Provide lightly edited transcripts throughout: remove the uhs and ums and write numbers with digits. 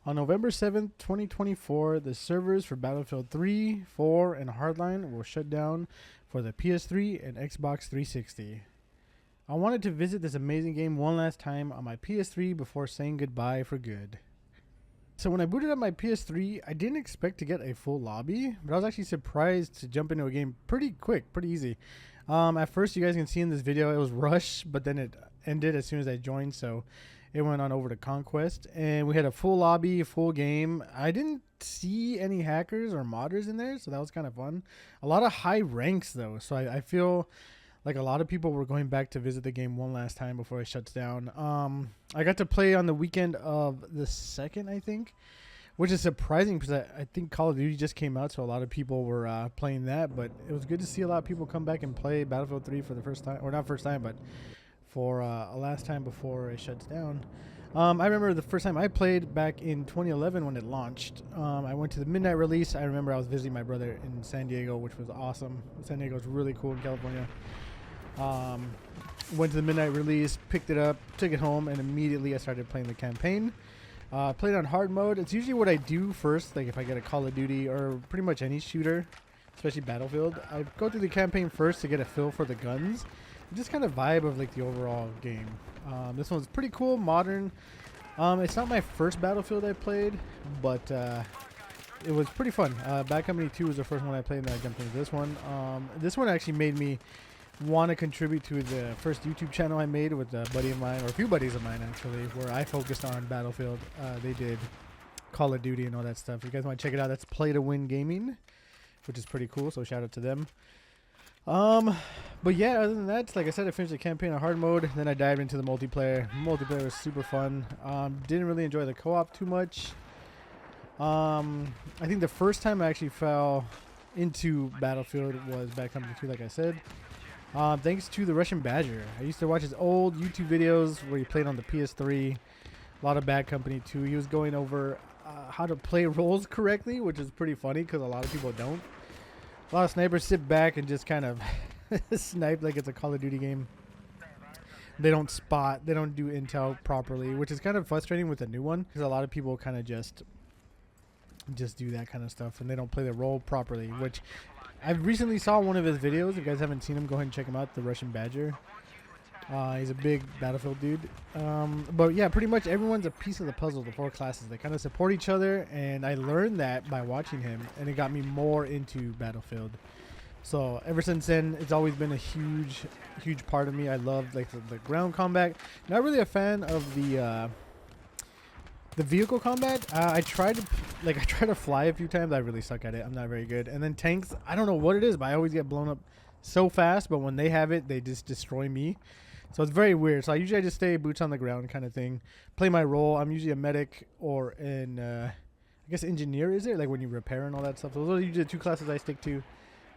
On November 7th, 2024, the servers for Battlefield 3, 4, and Hardline will shut down for the PS3 and Xbox 360. I wanted to visit this amazing game one last time on my PS3 before saying goodbye for good. So when I booted up my PS3, I didn't expect to get a full lobby, but I was actually surprised to jump into a game pretty quick, pretty easy. At first, you guys can see in this video, it was Rush, but then it ended as soon as I joined, so it went on over to Conquest, and we had a full lobby, full game. I didn't see any hackers or modders in there, so that was kind of fun. A lot of high ranks, though, so I feel like a lot of people were going back to visit the game one last time before it shuts down. I got to play on the weekend of the 2nd, I think, which is surprising because I think Call of Duty just came out, so a lot of people were playing that, but it was good to see a lot of people come back and play Battlefield 3 for the first time, or not first time, but for a last time before it shuts down. I remember the first time I played back in 2011 when it launched. I went to the midnight release. I remember I was visiting my brother in San Diego, which was awesome. San Diego is really cool in California. Went to the midnight release, picked it up, took it home, and immediately I started playing the campaign. Played on hard mode. It's usually what I do first, like if I get a Call of Duty or pretty much any shooter, especially Battlefield. I go through the campaign first to get a feel for the guns. Just kind of vibe of like the overall game. This one's pretty cool, modern. It's not my first Battlefield I played, but it was pretty fun. Bad Company 2 was the first one I played, and then I jumped into this one. This one actually made me want to contribute to the first YouTube channel I made with a buddy of mine, or a few buddies of mine actually, where I focused on Battlefield. They did Call of Duty and all that stuff. If you guys want to check it out, that's PlayIIwingaming, which is pretty cool, so shout out to them. But yeah, other than that, like I said, I finished the campaign on hard mode, then I dived into the multiplayer. Multiplayer was super fun. Didn't really enjoy the co-op too much. I think the first time I actually fell into Battlefield was Bad Company 2, like I said. Thanks to the Russian Badger. I used to watch his old YouTube videos where he played on the PS3. A lot of Bad Company 2. He was going over how to play roles correctly, which is pretty funny because a lot of people don't. A lot of snipers sit back and just kind of snipe like it's a Call of Duty game. They don't spot, they don't do intel properly, which is kind of frustrating with the new one because a lot of people kind of just do that kind of stuff and they don't play the role properly, which I recently saw one of his videos. If you guys haven't seen him, go ahead and check him out, the Russian Badger. He's a big Battlefield dude. But yeah, pretty much everyone's a piece of the puzzle, the 4 classes. They kind of support each other, and I learned that by watching him, and it got me more into Battlefield. So ever since then, it's always been a huge part of me. I love like the ground combat. Not really a fan of the vehicle combat. I tried to fly a few times. I really suck at it. I'm not very good. And then tanks, I don't know what it is, but I always get blown up so fast. But when they have it, they just destroy me. So it's very weird. So I usually just stay boots on the ground kind of thing. Play my role. I'm usually a medic or an, I guess engineer, is it? Like when you repair and all that stuff. Those are usually the 2 classes I stick to.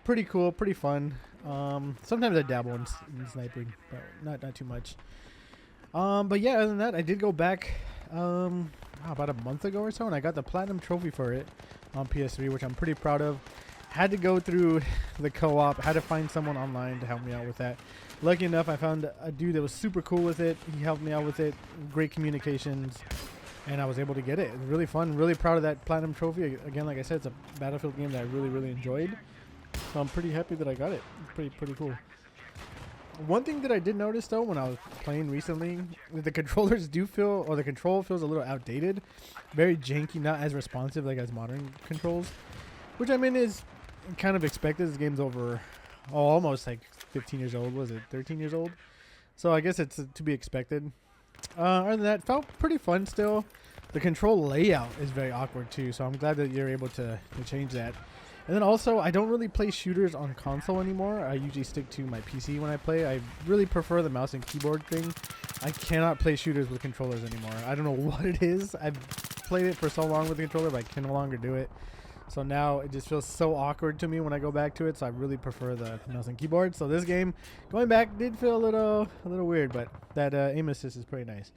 Pretty cool, pretty fun. Sometimes I dabble in sniping, but not too much. But yeah, other than that, I did go back about a month ago or so, and I got the platinum trophy for it on PS3, which I'm pretty proud of. Had to go through the co-op, had to find someone online to help me out with that. Lucky enough, I found a dude that was super cool with it. He helped me out with it, great communications, and I was able to get it. It was really fun, really proud of that platinum trophy. Again, like I said, it's a Battlefield game that I really enjoyed, so I'm pretty happy that I got it. It's pretty cool. One thing that I did notice though when I was playing recently, the controllers do feel, or the control feels a little outdated, very janky, not as responsive like as modern controls, which I mean is kind of expected. This game's over almost like 15 years old. Was it 13 years old? So I guess it's to be expected. Other than that, felt pretty fun still. The control layout is very awkward too, so I'm glad that you're able to change that. And then also, I don't really play shooters on console anymore. I usually stick to my PC when I play. I really prefer the mouse and keyboard thing. I cannot play shooters with controllers anymore. I don't know what it is. I've played it for so long with the controller, but I can no longer do it. So now it just feels so awkward to me when I go back to it. So I really prefer the mouse and keyboard. So this game, going back, did feel a little weird, but that aim assist is pretty nice.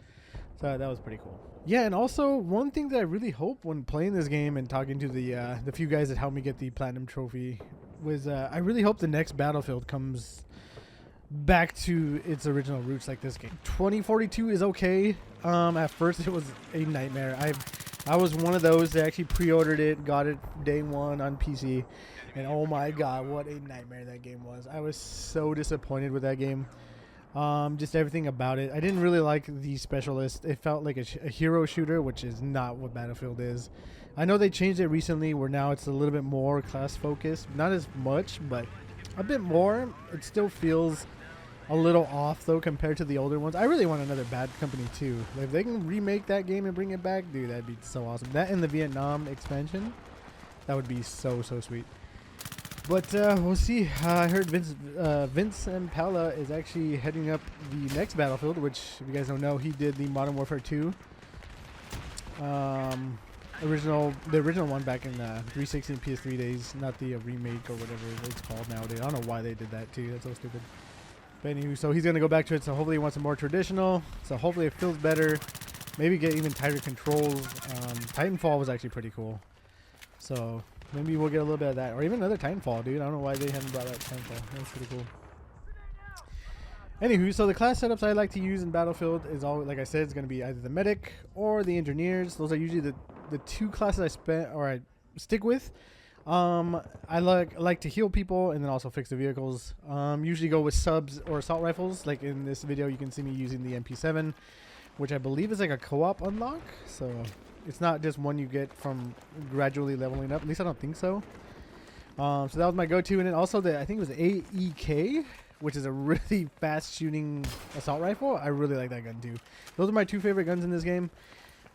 So that was pretty cool. Yeah, and also one thing that I really hope when playing this game and talking to the few guys that helped me get the platinum trophy was I really hope the next Battlefield comes back to its original roots like this game. 2042 is okay. At first it was a nightmare. I was one of those that actually pre-ordered it, got it day one on PC, and oh my god, what a nightmare that game was. I was so disappointed with that game. Just everything about it. I didn't really like the specialist. It felt like a hero shooter, which is not what Battlefield is. I know they changed it recently where now it's a little bit more class focused. Not as much, but a bit more. It still feels a little off though compared to the older ones. I really want another Bad Company 2. Like, if they can remake that game and bring it back, dude, that'd be so awesome. That and the Vietnam expansion, that would be so sweet. But we'll see. I heard Vince Impala is actually heading up the next Battlefield, which, if you guys don't know, he did the Modern Warfare 2. The original one back in 360 and PS3 days, not the remake or whatever it's called nowadays. I don't know why they did that too. That's so stupid. But anywho, so he's gonna go back to it. So hopefully he wants it more traditional. So hopefully it feels better. Maybe get even tighter controls. Titanfall was actually pretty cool. So maybe we'll get a little bit of that, or even another Titanfall, dude. I don't know why they haven't brought out Titanfall. That's pretty cool. Anywho, so the class setups I like to use in Battlefield is all, like I said, it's going to be either the medic or the engineers. Those are usually the two classes I stick with. I like to heal people and then also fix the vehicles. Usually go with subs or assault rifles. Like in this video, you can see me using the MP7, which I believe is like a co-op unlock. So it's not just one you get from gradually leveling up. At least I don't think so. So that was my go-to. And then also I think it was AEK, which is a really fast shooting assault rifle. I really like that gun too. Those are my two favorite guns in this game.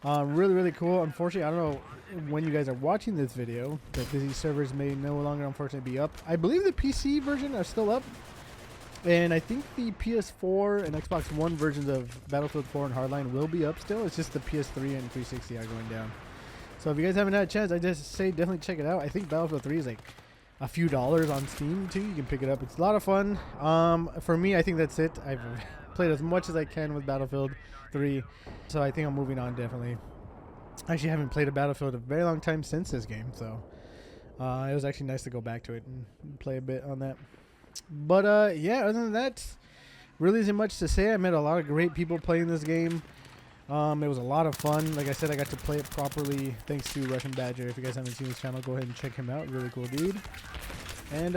Really cool. Unfortunately, I don't know when you guys are watching this video, but these servers may no longer unfortunately be up. I believe the PC version are still up, and I think the PS4 and Xbox One versions of Battlefield 4 and Hardline will be up still. It's just the PS3 and 360 are going down. So if you guys haven't had a chance, I just say definitely check it out. I think Battlefield 3 is like a few dollars on Steam too. You can pick it up. It's a lot of fun. For me, I think that's it. I've played as much as I can with Battlefield 3, so I think I'm moving on definitely. I actually haven't played a Battlefield in a very long time since this game, so it was actually nice to go back to it and play a bit on that. But yeah, other than that, really isn't much to say. I met a lot of great people playing this game. It was a lot of fun. Like I said, I got to play it properly thanks to Russian Badger. If you guys haven't seen his channel, go ahead and check him out. Really cool dude. And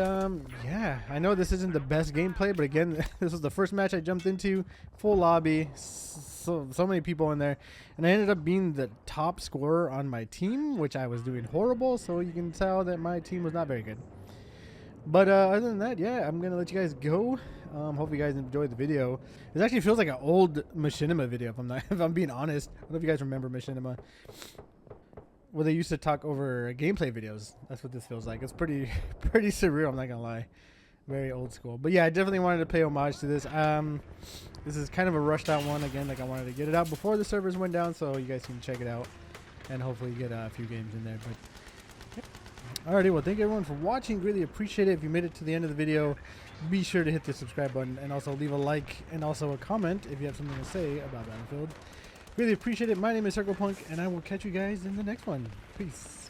yeah, I know this isn't the best gameplay, but again, this was the first match I jumped into. Full lobby, so many people in there, and I ended up being the top scorer on my team, which I was doing horrible, so you can tell that my team was not very good. But other than that, yeah, I'm gonna let you guys go. Hope you guys enjoyed the video. It actually feels like an old Machinima video, if I'm being honest. I don't know if you guys remember Machinima. Well, they used to talk over gameplay videos. That's what this feels like. It's pretty surreal, I'm not gonna lie. Very old school. But yeah, I definitely wanted to pay homage to this. This is kind of a rushed out one. Again, like I wanted to get it out before the servers went down so you guys can check it out and hopefully get a few games in there. But yeah. Alrighty, well, thank you everyone for watching. Really appreciate it. If you made it to the end of the video, be sure to hit the subscribe button and also leave a like and also a comment if you have something to say about Battlefield. Really appreciate it. My name is CirclePunk, and I will catch you guys in the next one. Peace.